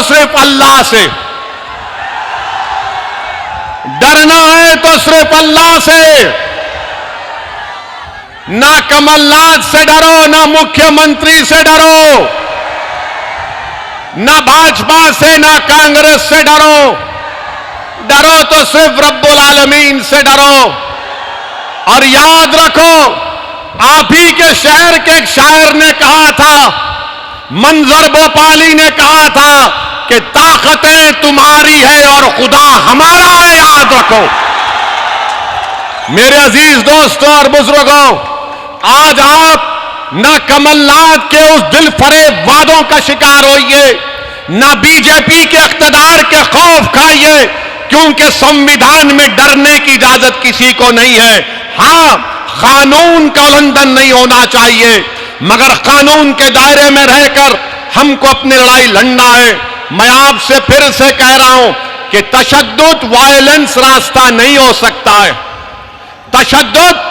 सिर्फ अल्लाह से, डरना है तो सिर्फ अल्लाह से। ना कमलनाथ से डरो, ना मुख्यमंत्री से डरो, ना भाजपा से, ना कांग्रेस से डरो। डरो तो सिर्फ रब्बुल आलमीन से डरो। और याद रखो, आप ही के शहर के एक शायर ने कहा था, मंजर भोपाली ने कहा था कि ताकतें तुम्हारी है और खुदा हमारा है। याद रखो मेरे अजीज दोस्तों और बुजुर्गों, आज आप ना कमलनाथ के उस दिल फरेब वादों का शिकार होइए, ना बीजेपी के इख्तिदार के खौफ खाइए, क्योंकि संविधान में डरने की इजाजत किसी को नहीं है। हां, कानून का उल्लंघन नहीं होना चाहिए, मगर कानून के दायरे में रहकर हमको अपनी लड़ाई लड़ना है। मैं आपसे फिर से कह रहा हूं कि तशद्दुद, वायलेंस रास्ता नहीं हो सकता है। तशद्दुद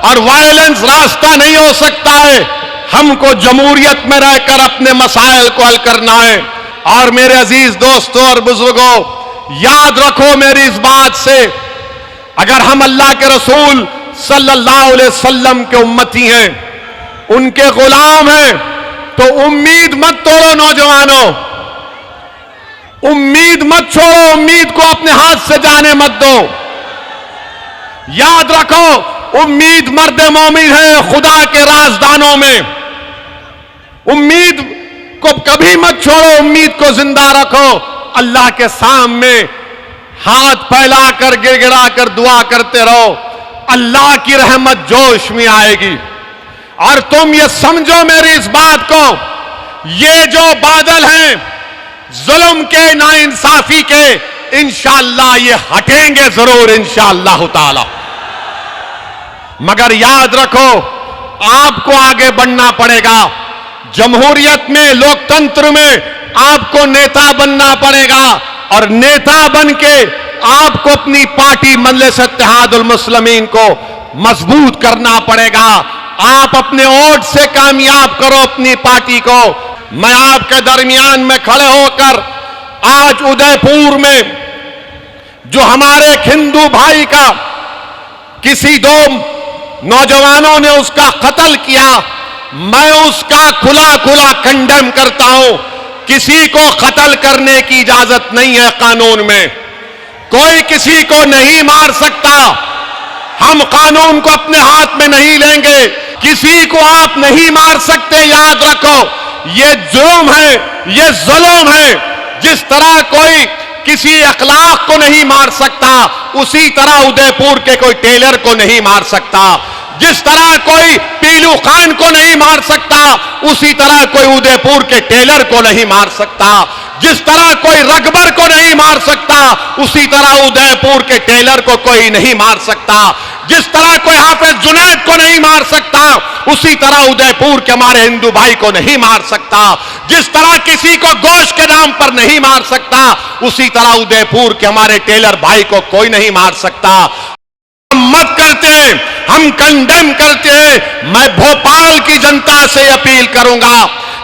और वायलेंस रास्ता नहीं हो सकता है। हमको जमहूरियत में रहकर अपने मसाइल को हल करना है। और मेरे अजीज दोस्तों और बुजुर्गों, याद रखो मेरी इस बात से, अगर हम अल्लाह के रसूल सल्लल्लाहु अलैहि वसल्लम के उम्मती हैं, उनके गुलाम हैं, तो उम्मीद मत तोड़ो नौजवानों, उम्मीद मत छोड़ो, उम्मीद को अपने हाथ से जाने मत दो। याद रखो, उम्मीद मर्द मोमिन है खुदा के राजदानों में। उम्मीद को कभी मत छोड़ो, उम्मीद को जिंदा रखो। अल्लाह के सामने हाथ फैलाकर गिड़गिड़ाकर दुआ करते रहो, अल्लाह की रहमत जोश में आएगी। और तुम ये समझो मेरी इस बात को, ये जो बादल हैं जुल्म के, नाइंसाफी के, इंशाअल्लाह ये हटेंगे जरूर इंशाअल्लाह ताला। मगर याद रखो, आपको आगे बढ़ना पड़ेगा। जमहूरियत में, लोकतंत्र में आपको नेता बनना पड़ेगा, और नेता बन के आपको अपनी पार्टी मजलिस इत्तेहादुल मुस्लिमीन को मजबूत करना पड़ेगा। आप अपने वोट से कामयाब करो अपनी पार्टी को। मैं आपके दरमियान में खड़े होकर आज उदयपुर में जो हमारे एक हिंदू भाई का किसी दो नौजवानों ने उसका कत्ल किया, मैं उसका खुला खुला कंडेम करता हूं। किसी को कत्ल करने की इजाजत नहीं है कानून में, कोई किसी को नहीं मार सकता। हम कानून को अपने हाथ में नहीं लेंगे, किसी को आप नहीं मार सकते। याद रखो, ये जुर्म है, ये जुल्म है। जिस तरह कोई किसी अखलाक को नहीं मार सकता, उसी तरह उदयपुर के कोई टेलर को नहीं मार सकता। जिस तरह कोई पीलू खान को नहीं मार सकता, उसी तरह कोई उदयपुर के टेलर को नहीं मार सकता। जिस तरह कोई रगबर को नहीं मार सकता, उसी तरह उदयपुर के टेलर को कोई नहीं मार सकता। जिस तरह कोई हाफिज जुनैद को नहीं मार सकता, उसी तरह उदयपुर के हमारे हिंदू भाई को नहीं मार सकता। जिस तरह किसी को गोश्त के नाम पर नहीं मार सकता, उसी तरह उदयपुर के हमारे टेलर भाई को कोई नहीं मार सकता। हम मत करते हैं, हम कंडेम करते हैं। मैं भोपाल की जनता से अपील करूंगा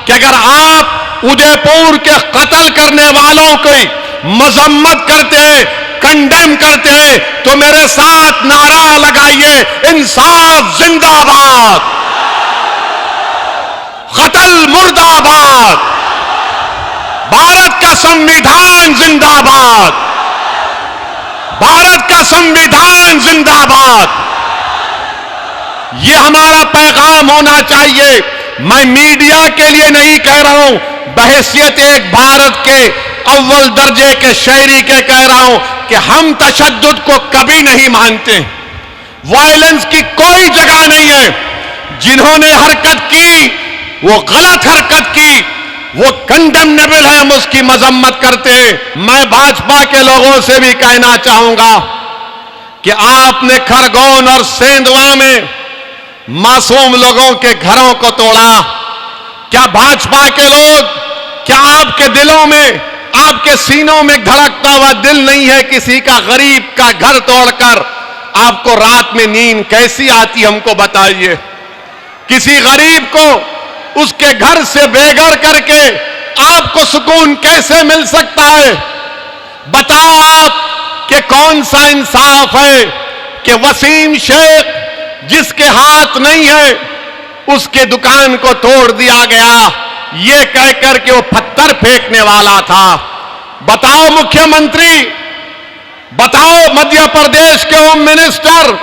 कि अगर आप उदयपुर के कत्ल करने वालों की मजम्मत करते हैं, कंडेम करते हैं, तो मेरे साथ नारा लगाइए, इंसाफ जिंदाबाद, कत्ल मुर्दाबाद, भारत का संविधान जिंदाबाद, भारत का संविधान जिंदाबाद। यह हमारा पैगाम होना चाहिए। मैं मीडिया के लिए नहीं कह रहा हूं, बहैसियत एक भारत के अव्वल दर्जे के शहरी के कह रहा हूं कि हम तशद्दुद को कभी नहीं मानते। वायलेंस की कोई जगह नहीं है। जिन्होंने हरकत की, वो गलत हरकत की, वो कंडेमनेबल है, हम उसकी मजम्मत करते हैं। मैं भाजपा के लोगों से भी कहना चाहूंगा कि आपने खरगोन और सेंधवा में मासूम लोगों के घरों को तोड़ा। क्या भाजपा के लोग, क्या आपके दिलों में, आपके सीनों में धड़कता हुआ दिल नहीं है किसी का गरीब का घर तोड़कर आपको रात में नींद कैसी आती, हमको बताइए। किसी गरीब को उसके घर से बेघर करके आपको सुकून कैसे मिल सकता है? बताओ आप कि कौन सा इंसाफ है कि वसीम शेख जिसके हाथ नहीं है उसके दुकान को तोड़ दिया गया, ये कहकर के वो पत्थर फेंकने वाला था। बताओ मुख्यमंत्री, बताओ मध्य प्रदेश के होम मिनिस्टर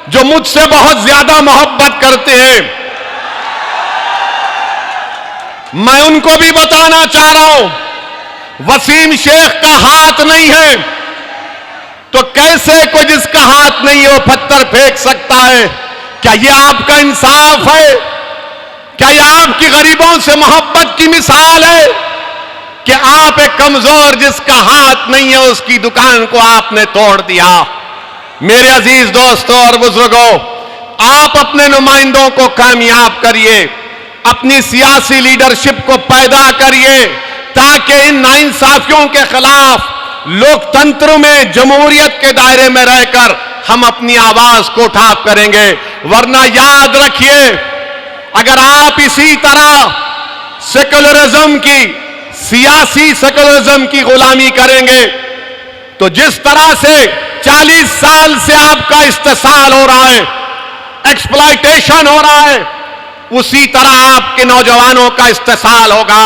जो मुझसे बहुत ज्यादा मोहब्बत करते हैं, मैं उनको भी बताना चाह रहा हूं, वसीम शेख का हाथ नहीं है तो कैसे कोई जिसका हाथ नहीं है वो पत्थर फेंक सकता है? क्या ये आपका इंसाफ है? क्या ये आपकी गरीबों से मोहब्बत की मिसाल है कि आप एक कमजोर जिसका हाथ नहीं है उसकी दुकान को आपने तोड़ दिया? मेरे अजीज दोस्तों और बुजुर्गों, आप अपने नुमाइंदों को कामयाब करिए, अपनी सियासी लीडरशिप को पैदा करिए ताकि इन नाइंसाफियों के खिलाफ लोकतंत्र में जमहूरियत के दायरे में रहकर हम अपनी आवाज को उठा करेंगे। वरना याद रखिए, अगर आप इसी तरह सेकुलरिज्म की, सियासी सेकुलरिज्म की गुलामी करेंगे तो जिस तरह से 40 साल से आपका इस्तेसाल हो रहा है, एक्सप्लॉयटेशन हो रहा है, उसी तरह आपके नौजवानों का इस्तेसाल होगा।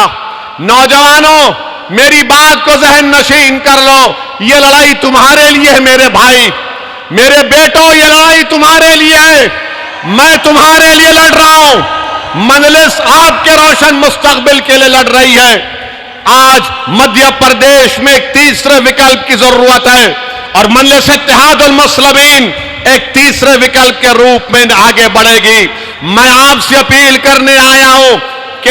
नौजवानों, मेरी बात को जहन नशीन कर लो, ये लड़ाई तुम्हारे लिए है मेरे भाई, मेरे बेटों, ये लड़ाई तुम्हारे लिए है, मैं तुम्हारे लिए लड़ रहा हूं। मजलिस आपके रोशन मुस्तकबिल के लिए लड़ रही है। आज मध्य प्रदेश में एक तीसरे विकल्प की जरूरत है और मजलिस इत्तेहादुल मुस्लिमीन एक तीसरे विकल्प के रूप में आगे बढ़ेगी। मैं आपसे अपील करने आया हूं